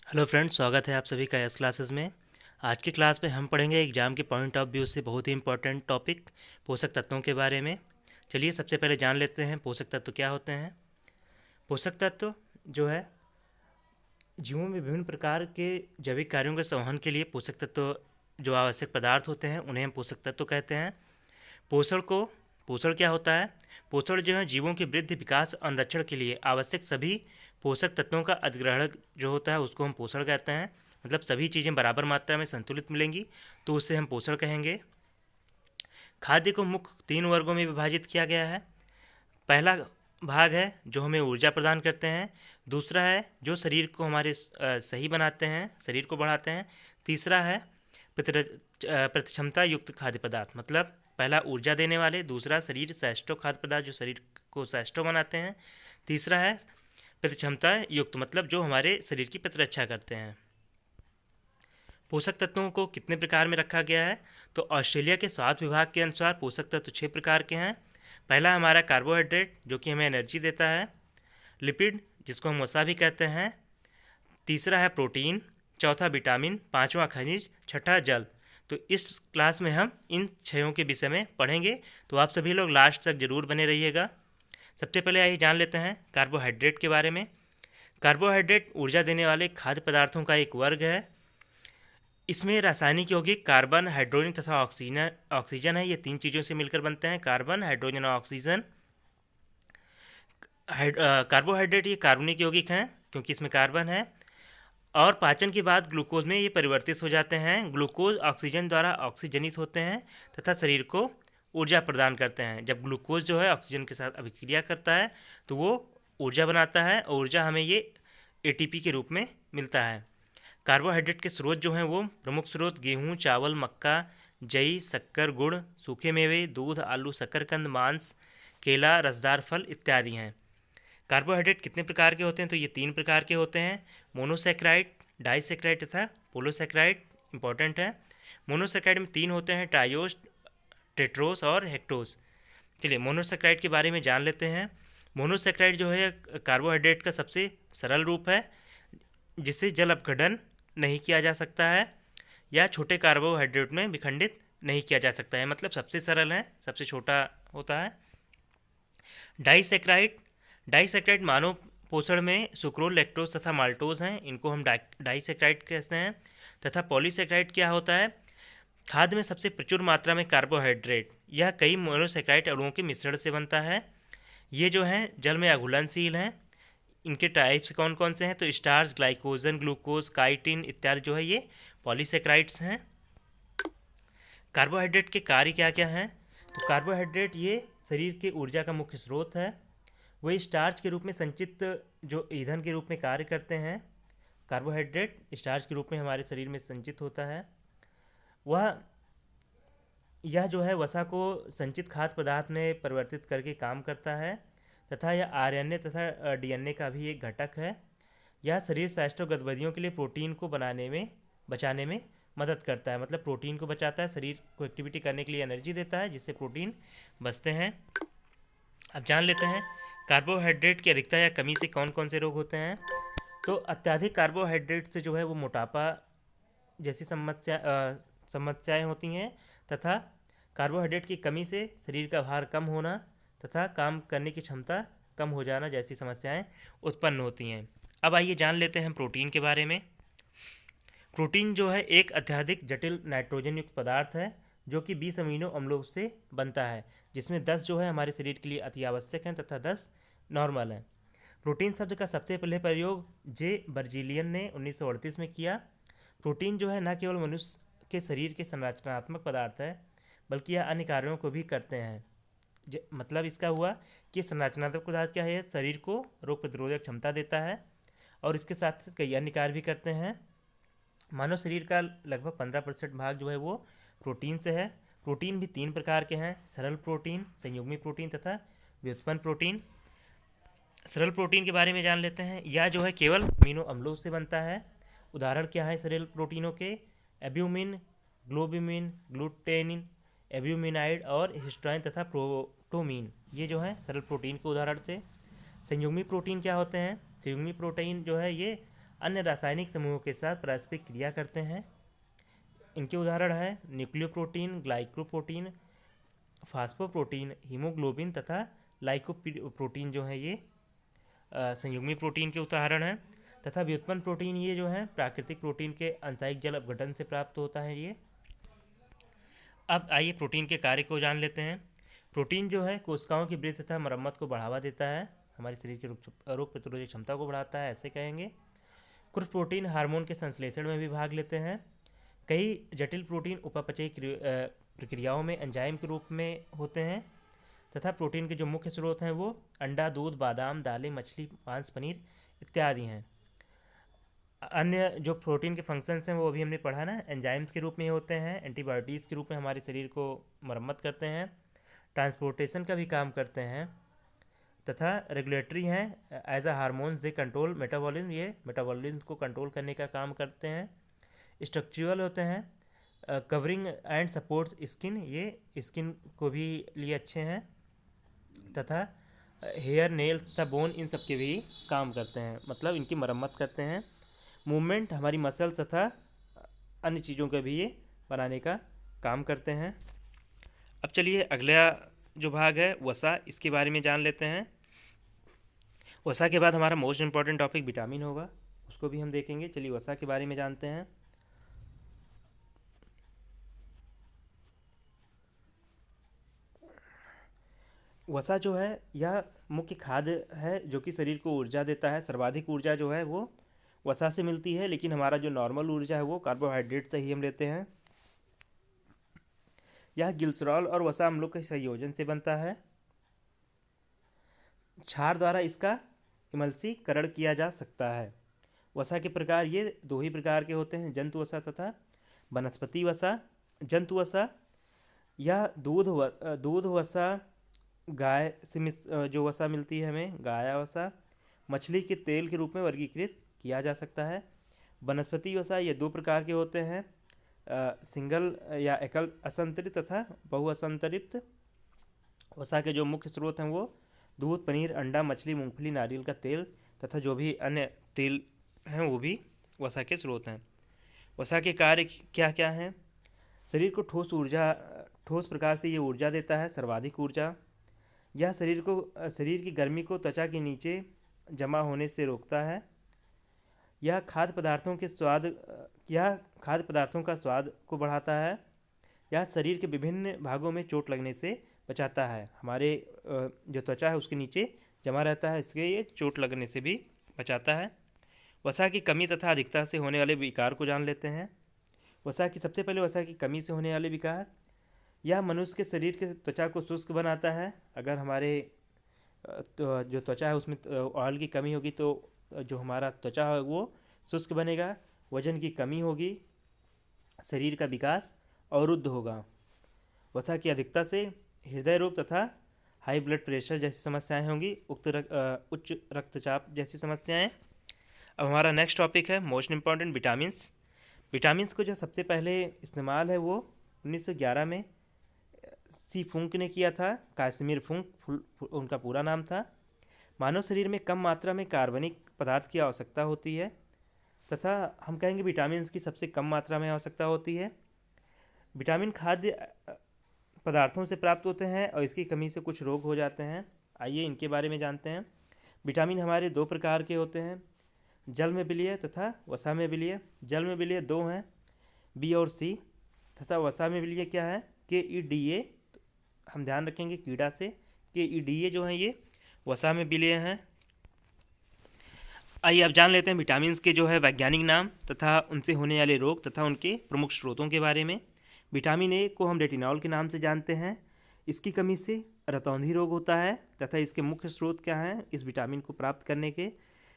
Hello friends, स्वागत है आप सभी का एस क्लासेस में। आज की क्लास में हम पढ़ेंगे एग्जाम के पॉइंट ऑफ व्यू से बहुत ही इंपॉर्टेंट टॉपिक पोषक तत्वों के बारे में। चलिए सबसे पहले जान लेते हैं पोषक तत्व क्या होते हैं। पोषक तत्व जो है जीवों में विभिन्न प्रकार के जैविक कार्यों के संवहन के लिए पोषक तत्व जो आवश्यक पदार्थ होते हैं उन्हें हम पोषक तत्व कहते हैं। पोषण को पोषण क्या होता है? पोषण जो है जीवों की वृद्धि, विकास और संरक्षण के लिए आवश्यक सभी पोषक तत्वों का अधिग्रहण जो होता है उसको हम पोषण कहते हैं। मतलब सभी चीज़ें बराबर मात्रा में संतुलित मिलेंगी तो उसे हम पोषण कहेंगे। खाद्य को मुख्य 3 वर्गों में विभाजित किया गया है। पहला भाग है जो हमें ऊर्जा प्रदान करते हैं। दूसरा है जो शरीर को हमारे सही बनाते हैं, शरीर को बढ़ाते हैं। तीसरा है प्रतिक्षमता युक्त खाद्य पदार्थ, मतलब पहला ऊर्जा देने वाले, दूसरा शरीर सैष्टो खाद्य पदार्थ जो शरीर को सैष्टो बनाते हैं, तीसरा है प्रतिक्षमता युक्त मतलब जो हमारे शरीर की प्रतिरक्षा करते हैं। पोषक तत्वों को कितने प्रकार में रखा गया है? तो ऑस्ट्रेलिया के स्वास्थ्य विभाग के अनुसार पोषक तत्व 6 प्रकार के हैं। पहला हमारा कार्बोहाइड्रेट जो कि हमें एनर्जी देता है, लिपिड जिसको हम वसा भी कहते हैं, तीसरा है प्रोटीन, चौथा विटामिन, पांचवा खनिज, छठा जल। तो इस क्लास में हम इन 6 के विषय में पढ़ेंगे, तो आप सभी लोग लास्ट तक जरूर बने रहिएगा। सबसे पहले आइए जान लेते हैं कार्बोहाइड्रेट के बारे में। कार्बोहाइड्रेट ऊर्जा देने वाले खाद्य पदार्थों का एक वर्ग है। इसमें रासायनिक यौगिक कार्बन, हाइड्रोजन तथा ऑक्सीजन है। ये 3 चीज़ों से मिलकर बनते हैं, कार्बन, हाइड्रोजन और ऑक्सीजन। कार्बोहाइड्रेट ये कार्बनिक यौगिक हैं क्योंकि इसमें कार्बन है, और पाचन के बाद ग्लूकोज में ये परिवर्तित हो जाते हैं। ग्लूकोज ऑक्सीजन द्वारा ऑक्सीजनित होते हैं तथा शरीर को ऊर्जा प्रदान करते हैं। जब ग्लूकोज जो है ऑक्सीजन के साथ अभिक्रिया करता है तो वो ऊर्जा बनाता है, और ऊर्जा हमें ये एटीपी के रूप में मिलता है। कार्बोहाइड्रेट के स्रोत जो हैं वो प्रमुख स्रोत गेहूँ, चावल, मक्का, जई, शक्कर, गुड़, सूखे मेवे, दूध, आलू, शकरकंद, मांस, केला, रसदार फल इत्यादि हैं। कार्बोहाइड्रेट कितने प्रकार के होते हैं? तो ये 3 प्रकार के होते हैं, मोनोसैकेराइड, डाइसैकेराइड तथा पोलोसैकेराइड। इंपॉर्टेंट है। मोनोसैकेराइड में 3 होते हैं, ट्रायोस, टेट्रोस और हेक्टोस। चलिए मोनोसैकेराइड के बारे में जान लेते हैं। मोनोसैकेराइड जो है कार्बोहाइड्रेट का सबसे सरल रूप है जिसे जल अपघटन नहीं किया जा सकता है या छोटे कार्बोहाइड्रेट में विखंडित नहीं किया जा सकता है, मतलब सबसे सरल है, सबसे छोटा होता है। डाइसैकेराइड डाइसैकेराइड मानव पोषण में सुक्रोज, लैक्टोज तथा माल्टोज हैं, इनको हम डाइसैकेराइड कहते हैं। तथा पॉलीसैकेराइड क्या होता है? खाद्य में सबसे प्रचुर मात्रा में कार्बोहाइड्रेट, यह कई मोनोसैकेराइड अणुओं के मिश्रण से बनता है। ये जो हैं जल में अघुलनशील हैं। इनके टाइप्स कौन कौन से हैं? तो स्टार्च, ग्लाइकोजन, ग्लूकोज, काइटिन इत्यादि जो है ये पॉलीसैकेराइड्स हैं। कार्बोहाइड्रेट के कार्य क्या क्या हैं? तो कार्बोहाइड्रेट ये शरीर के ऊर्जा का मुख्य स्रोत है। वही स्टार्च के रूप में संचित जो ईंधन के रूप में कार्य करते हैं। कार्बोहाइड्रेट स्टार्च के रूप में हमारे शरीर में संचित होता है। यह जो है वसा को संचित खाद्य पदार्थ में परिवर्तित करके काम करता है, तथा यह आरएनए तथा डीएनए का भी एक घटक है। यह शरीर स्वास्थ्य गतिविधियों के लिए प्रोटीन को बचाने में मदद करता है, मतलब प्रोटीन को बचाता है, शरीर को एक्टिविटी करने के लिए एनर्जी देता है जिससे प्रोटीन बचते हैं। अब जान लेते हैं कार्बोहाइड्रेट की अधिकता या कमी से कौन कौन से रोग होते हैं। तो अत्यधिक कार्बोहाइड्रेट से जो है वो मोटापा जैसी समस्याएं होती हैं, तथा कार्बोहाइड्रेट की कमी से शरीर का भार कम होना तथा काम करने की क्षमता कम हो जाना जैसी समस्याएं उत्पन्न होती हैं। अब आइए जान लेते हैं प्रोटीन के बारे में। प्रोटीन जो है एक अत्यधिक जटिल नाइट्रोजन युक्त पदार्थ है जो कि 20 अमीनो अम्लों से बनता है, जिसमें 10 जो है हमारे शरीर के लिए अति आवश्यक हैं तथा 10 नॉर्मल हैं। प्रोटीन शब्द का सबसे पहले प्रयोग जे बर्जीलियन ने 1938 में किया। प्रोटीन जो है न केवल मनुष्य के शरीर के संरचनात्मक पदार्थ है बल्कि यह अन्य कार्यों को भी करते हैं। मतलब इसका हुआ कि संरचनात्मक पदार्थ क्या है? शरीर को रोग प्रतिरोधक क्षमता देता है और इसके साथ साथ कई अन्य कार्य भी करते हैं। मानव शरीर का लगभग 15% भाग जो है वो प्रोटीन से है। प्रोटीन भी 3 प्रकार के हैं, सरल प्रोटीन, संयुग्मी प्रोटीन तथा व्युत्पन्न प्रोटीन। सरल प्रोटीन के बारे में जान लेते हैं। यह जो है केवल अमीनो अम्लों से बनता है। उदाहरण क्या है सरल प्रोटीनों के? एब्यूमिन, ग्लोबिमिन, ग्लूटेनिन, एब्यूमिनाइड और हिस्टाइन तथा प्रोटोमीन, ये जो है सरल प्रोटीन के उदाहरण थे। संयुग्मी प्रोटीन क्या होते हैं? संयुग्मी प्रोटीन जो है ये अन्य रासायनिक समूहों के साथ पारस्परिक क्रिया करते हैं। इनके उदाहरण हैं न्यूक्लियोप्रोटीन, ग्लाइकोप्रोटीन, फास्फोप्रोटीन, हीमोग्लोबिन तथा लाइकोप्रोटीन जो है ये संयुग्मी प्रोटीन के उदाहरण हैं। तथा व्युत्पन्न प्रोटीन ये जो है प्राकृतिक प्रोटीन के अंशायिक जल अपघटन से प्राप्त होता है ये। अब आइए प्रोटीन के कार्य को जान लेते हैं। प्रोटीन जो है कोशिकाओं की वृद्धि तथा मरम्मत को बढ़ावा देता है, हमारे शरीर की रोग प्रतिरोधी क्षमता को बढ़ाता है, ऐसे कहेंगे। कुछ प्रोटीन हार्मोन के संश्लेषण में भी भाग लेते हैं। कई जटिल प्रोटीन उपापचयी प्रक्रियाओं में एंजाइम के रूप में होते हैं। तथा प्रोटीन के जो मुख्य स्रोत हैं वो अंडा, दूध, बादाम, दालें, मछली, मांस, पनीर इत्यादि हैं। अन्य जो प्रोटीन के फंक्शंस हैं वो अभी हमने पढ़ा ना, एंजाइम्स के रूप में होते हैं, एंटीबायोटिक्स के रूप में हमारे शरीर को मरम्मत करते हैं, ट्रांसपोर्टेशन का भी काम करते हैं, तथा रेगुलेटरी हैं। As a hormones they control metabolism, ये मेटाबॉलिज्म को कंट्रोल करने का काम करते हैं। स्ट्रक्चरल होते हैं, कवरिंग एंड सपोर्ट्स स्किन, ये स्किन को भी लिए अच्छे हैं। तथा हेयर, नेल्स तथा बोन इन सब के भी काम करते हैं, मतलब इनकी मरम्मत करते हैं। मूवमेंट, हमारी मसल्स तथा अन्य चीज़ों का भी ये बनाने का काम करते हैं। अब चलिए अगला जो भाग है वसा, इसके बारे में जान लेते हैं। वसा के बाद हमारा मोस्ट इम्पॉर्टेंट टॉपिक विटामिन होगा, उसको भी हम देखेंगे। चलिए वसा के बारे में जानते हैं। वसा जो है यह मुख्य खाद्य है जो कि शरीर को ऊर्जा देता है। सर्वाधिक ऊर्जा जो है वो वसा से मिलती है, लेकिन हमारा जो नॉर्मल ऊर्जा है वो कार्बोहाइड्रेट से ही हम लेते हैं। यह ग्लिसरॉल और वसा अम्लों के संयोजन से बनता है। क्षार द्वारा इसका इमल्सीकरण किया जा सकता है। वसा के प्रकार ये दो ही प्रकार के होते हैं, जंतु वसा तथा वनस्पति वसा। जंतु वसा यह दूध वसा, गाय से जो वसा मिलती है हमें, गाय वसा, मछली के तेल के रूप में वर्गीकृत किया जा सकता है। वनस्पति वसा ये दो प्रकार के होते हैं, सिंगल या एकल असंतरित तथा बहुअसंतरित। वसा के जो मुख्य स्रोत हैं वो दूध, पनीर, अंडा, मछली, मूंगफली, नारियल का तेल तथा जो भी अन्य तेल हैं वो भी वसा के स्रोत हैं। वसा के कार्य क्या क्या हैं? शरीर को ठोस प्रकार से ये ऊर्जा देता है, सर्वाधिक ऊर्जा। यह शरीर की गर्मी को त्वचा के नीचे जमा होने से रोकता है। यह खाद्य पदार्थों का स्वाद को बढ़ाता है। यह शरीर के विभिन्न भागों में चोट लगने से बचाता है। हमारे जो त्वचा है उसके नीचे जमा रहता है, इसके ये चोट लगने से भी बचाता है। वसा की कमी तथा अधिकता से होने वाले विकार को जान लेते हैं। सबसे पहले वसा की कमी से होने वाले विकार, यह मनुष्य के शरीर के त्वचा को शुष्क बनाता है। अगर हमारे जो त्वचा है उसमें ऑयल की कमी होगी तो जो हमारा त्वचा है वो शुष्क बनेगा, वजन की कमी होगी, शरीर का विकास अवरुद्ध होगा। वसा की अधिकता से हृदय रोग तथा हाई ब्लड प्रेशर जैसी समस्याएं होंगी, उच्च रक्तचाप जैसी समस्याएं। अब हमारा नेक्स्ट टॉपिक है मोस्ट इम्पॉर्टेंट विटामिन्स। विटामिन्स को जो सबसे पहले इस्तेमाल है वो 1911 में सी फुंक ने किया था। काश्मीर फुंक उनका पूरा नाम था। मानव शरीर में कम मात्रा में कार्बनिक पदार्थ की आवश्यकता होती है तथा हम कहेंगे विटामिन्स की सबसे कम मात्रा में आवश्यकता होती है। विटामिन खाद्य पदार्थों से प्राप्त होते हैं और इसकी कमी से कुछ रोग हो जाते हैं। आइए इनके बारे में जानते हैं। विटामिन हमारे दो प्रकार के होते हैं, जल में विलीय तथा वसा में विलीय। जल में विलीय दो हैं, बी और सी, तथा वसा में विलीय क्या है, KEDA। हम ध्यान रखेंगे कीड़ा से, KEDA जो है ये वसा में विलीय हैं। आइए अब जान लेते हैं विटामिन्स के जो है वैज्ञानिक नाम तथा उनसे होने वाले रोग तथा उनके प्रमुख स्रोतों के बारे में। विटामिन ए को हम रेटिनॉल के नाम से जानते हैं। इसकी कमी से रतौंधी रोग होता है तथा इसके मुख्य स्रोत क्या हैं इस विटामिन को प्राप्त करने के,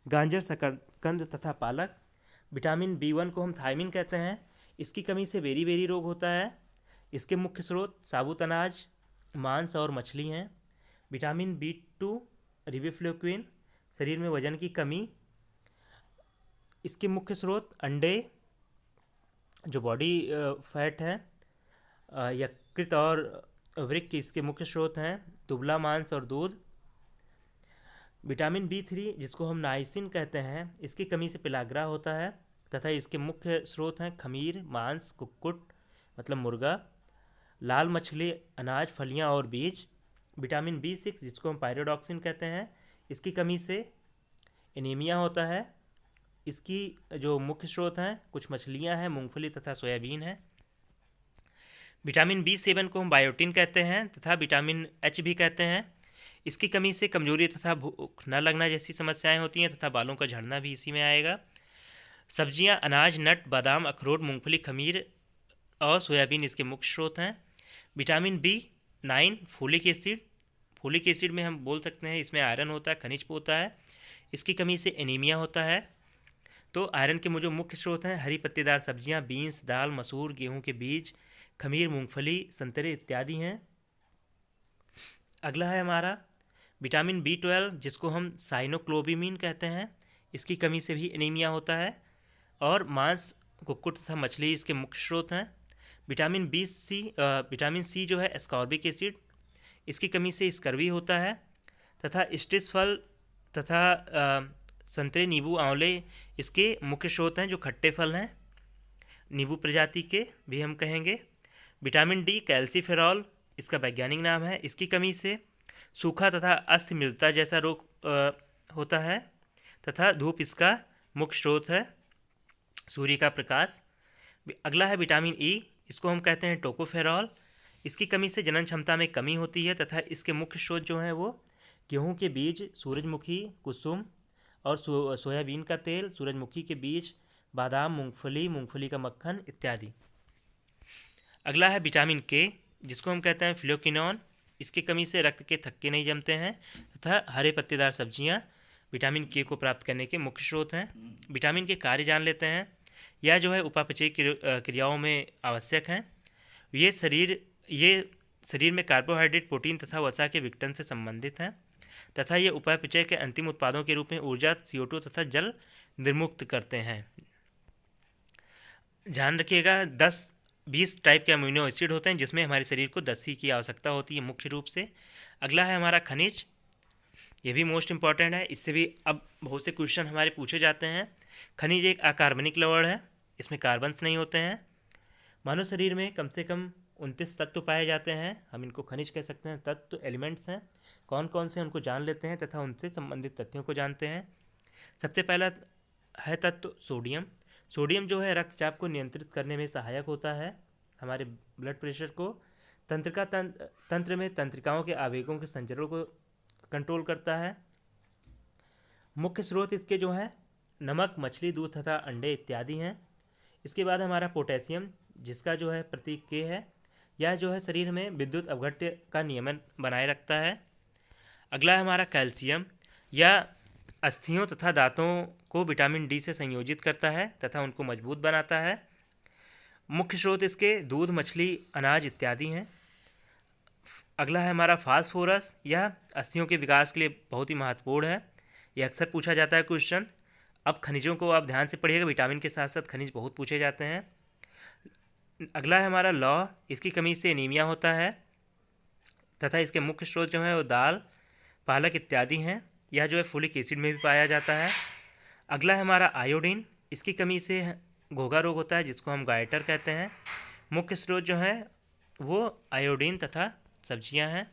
गाजर, शकरकंद तथा पालक। विटामिन B1 को हम थायमिन कहते हैं। इसकी कमी से बेरी रोग होता है। इसके मुख्य स्रोत साबुत अनाज, मांस और मछली हैं। विटामिन B2 रिबोफ्लाविन, शरीर में वजन की कमी। इसके मुख्य स्रोत अंडे जो बॉडी फैट है, यकृत और वृक्क इसके मुख्य स्रोत हैं। दुबला मांस और दूध। विटामिन B3 जिसको हम नाइसिन कहते हैं, इसकी कमी से पेलाग्रा होता है तथा इसके मुख्य स्रोत हैं खमीर, मांस, कुक्कुट मतलब मुर्गा, लाल मछली, अनाज, फलियां और बीज। विटामिन B6 जिसको हम पायरोडॉक्सिन कहते हैं, इसकी कमी से एनीमिया होता है। इसकी जो मुख्य स्रोत हैं कुछ मछलियां हैं, मूंगफली तथा सोयाबीन है। विटामिन B7 को हम बायोटिन कहते हैं तथा विटामिन H भी कहते हैं। इसकी कमी से कमजोरी तथा भूख न लगना जैसी समस्याएं होती हैं तथा बालों का झड़ना भी इसी में आएगा। सब्जियां, अनाज, नट, बादाम, अखरोट, मूंगफली, खमीर और सोयाबीन इसके मुख्य स्रोत हैं। Vitamin B9 folic acid, folic acid में हम बोल सकते हैं इसमें आयरन होता है, खनिज होता है। इसकी कमी से एनीमिया होता है। तो आयरन के जो मुख्य स्रोत हैं हरी पत्तेदार सब्जियां, बीन्स, दाल, मसूर, गेहूं के बीज, खमीर, मूंगफली, संतरे इत्यादि हैं। अगला है हमारा विटामिन B12 जिसको हम साइनोक्लोबिमीन कहते हैं। इसकी कमी से भी एनीमिया होता है। और मांस, कुक्कुट तथा मछली इसके मुख्य स्रोत हैं। विटामिन सी जो है एस्कॉर्बिक एसिड, इसकी कमी से स्कर्वी होता है। तथा स्ट्रिस फल तथा संतरे, नींबू, आंवले इसके मुख्य स्रोत हैं जो खट्टे फल हैं, नींबू प्रजाति के भी हम कहेंगे। विटामिन D कैल्सीफेरॉल इसका वैज्ञानिक नाम है। इसकी कमी से सूखा तथा अस्थि जैसा रोग होता है तथा धूप इसका मुख्य स्रोत है, सूर्य का प्रकाश। अगला है विटामिन E, इसको हम कहते हैं टोकोफेरॉल। इसकी कमी से जनन क्षमता में कमी होती है तथा इसके मुख्य स्रोत जो हैं वो गेहूं के बीज, सूरजमुखी, कुसुम और सोयाबीन का तेल, सूरजमुखी के बीज, बादाम, मूंगफली, मूंगफली का मक्खन इत्यादि। अगला है विटामिन K जिसको हम कहते हैं फ्लोकिनोन। इसकी कमी से रक्त के थक्के नहीं जमते हैं तथा हरे पत्तेदार सब्जियां विटामिन K को प्राप्त करने के मुख्य स्रोत हैं। विटामिन के कार्य जान लेते हैं। यह जो है उपापचयी क्रियाओं में आवश्यक हैं। ये शरीर में कार्बोहाइड्रेट, प्रोटीन तथा वसा के विघटन से संबंधित हैं तथा ये उपापचय के अंतिम उत्पादों के रूप में ऊर्जा, CO2 तथा जल निर्मुक्त करते हैं। ध्यान रखिएगा 10-20 टाइप के अमीनो एसिड होते हैं जिसमें हमारे शरीर को 10 ही की आवश्यकता होती है मुख्य रूप से। अगला है हमारा खनिज, ये भी मोस्ट इंपॉर्टेंट है। इससे भी अब बहुत से क्वेश्चन हमारे पूछे जाते हैं। खनिज एक अकार्बनिक लवण है, इसमें कार्बन्स नहीं होते हैं। मानव शरीर में कम से कम 29 तत्व पाए जाते हैं, हम इनको खनिज कह सकते हैं। तत्व एलिमेंट्स हैं, कौन कौन से उनको जान लेते हैं तथा उनसे संबंधित तथ्यों को जानते हैं। सबसे पहला है तत्व सोडियम। सोडियम जो है रक्तचाप को नियंत्रित करने में सहायक होता है, हमारे ब्लड प्रेशर को, तंत्र में तंत्रिकाओं के आवेगों के संचरण को कंट्रोल करता है। मुख्य स्रोत इसके जो हैं नमक, मछली, दूध तथा अंडे इत्यादि हैं। इसके बाद हमारा पोटेशियम जिसका जो है प्रतीक K है। यह जो है शरीर में विद्युत अपघट्य का नियमन बनाए रखता है। अगला है हमारा कैल्शियम। यह अस्थियों तथा दांतों को विटामिन D से संयोजित करता है तथा उनको मजबूत बनाता है। मुख्य स्रोत इसके दूध, मछली, अनाज इत्यादि हैं। अगला है हमारा फास्फोरस। यह अस्थियों के विकास के लिए बहुत ही महत्वपूर्ण है, यह अक्सर पूछा जाता है क्वेश्चन। अब खनिजों को आप ध्यान से पढ़िएगा, विटामिन के साथ साथ खनिज बहुत पूछे जाते हैं। अगला है हमारा लौह। इसकी कमी से एनीमिया होता है तथा इसके मुख्य स्रोत जो है वो दाल, पालक इत्यादि हैं। यह जो है फोलिक एसिड में भी पाया जाता है। अगला है हमारा आयोडीन। इसकी कमी से घोघा रोग होता है जिसको हम गायटर कहते हैं। मुख्य स्रोत जो है वो आयोडीन तथा सब्जियां हैं।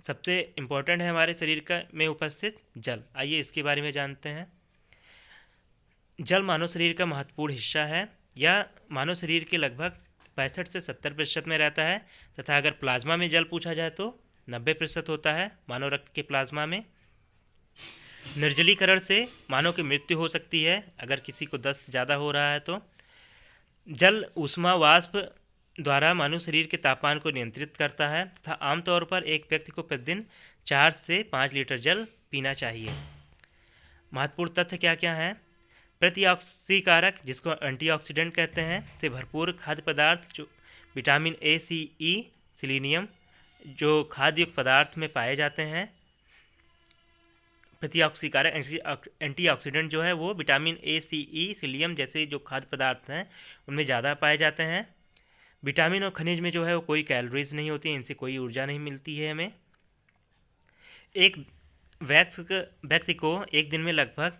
सबसे इम्पोर्टेंट है हमारे शरीर का में उपस्थित जल। आइए इसके बारे में जानते हैं। जल मानव शरीर का महत्वपूर्ण हिस्सा है। यह मानव शरीर के लगभग 65 से 70% में रहता है तथा अगर प्लाज्मा में जल पूछा जाए तो 90% होता है मानव रक्त के प्लाज्मा में। निर्जलीकरण से मानव की मृत्यु हो सकती है अगर किसी को दस्त ज़्यादा हो रहा है तो। जल ऊष्मा वाष्प द्वारा मानव शरीर के तापमान को नियंत्रित करता है तथा आमतौर पर एक व्यक्ति को प्रतिदिन 4 से 5 लीटर जल पीना चाहिए। महत्वपूर्ण तथ्य क्या क्या हैं? प्रतिऑक्सीकारक जिसको एंटीऑक्सीडेंट कहते हैं से भरपूर खाद्य पदार्थ जो vitamin A, C, E, selenium जो खाद्य युक्त पदार्थ में पाए जाते हैं। प्रतिऑक्सीकारक एंटीऑक्सीडेंट जो है वो vitamin A, C, E, selenium जैसे जो खाद्य पदार्थ हैं उनमें ज़्यादा पाए जाते हैं। विटामिन और खनिज में जो है वो कोई कैलोरीज नहीं होती, इनसे कोई ऊर्जा नहीं मिलती है हमें। एक व्यक्ति को एक दिन में लगभग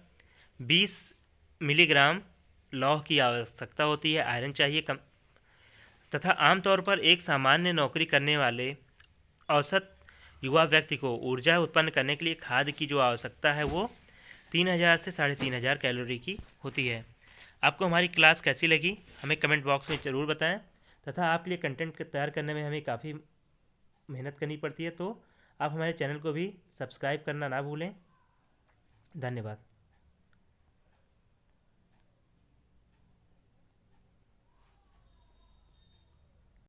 20 मिलीग्राम लौह की आवश्यकता होती है, आयरन चाहिए कम, तथा आमतौर पर एक सामान्य नौकरी करने वाले औसत युवा व्यक्ति को ऊर्जा उत्पन्न करने के लिए खाद्य की जो आवश्यकता है वो 3000 से 3500 कैलोरी की होती है। आपको हमारी क्लास कैसी लगी हमें कमेंट बॉक्स में ज़रूर बताएं, तथा आपके लिए कंटेंट तैयार करने में हमें काफ़ी मेहनत करनी पड़ती है, तो आप हमारे चैनल को भी सब्सक्राइब करना ना भूलें। धन्यवाद।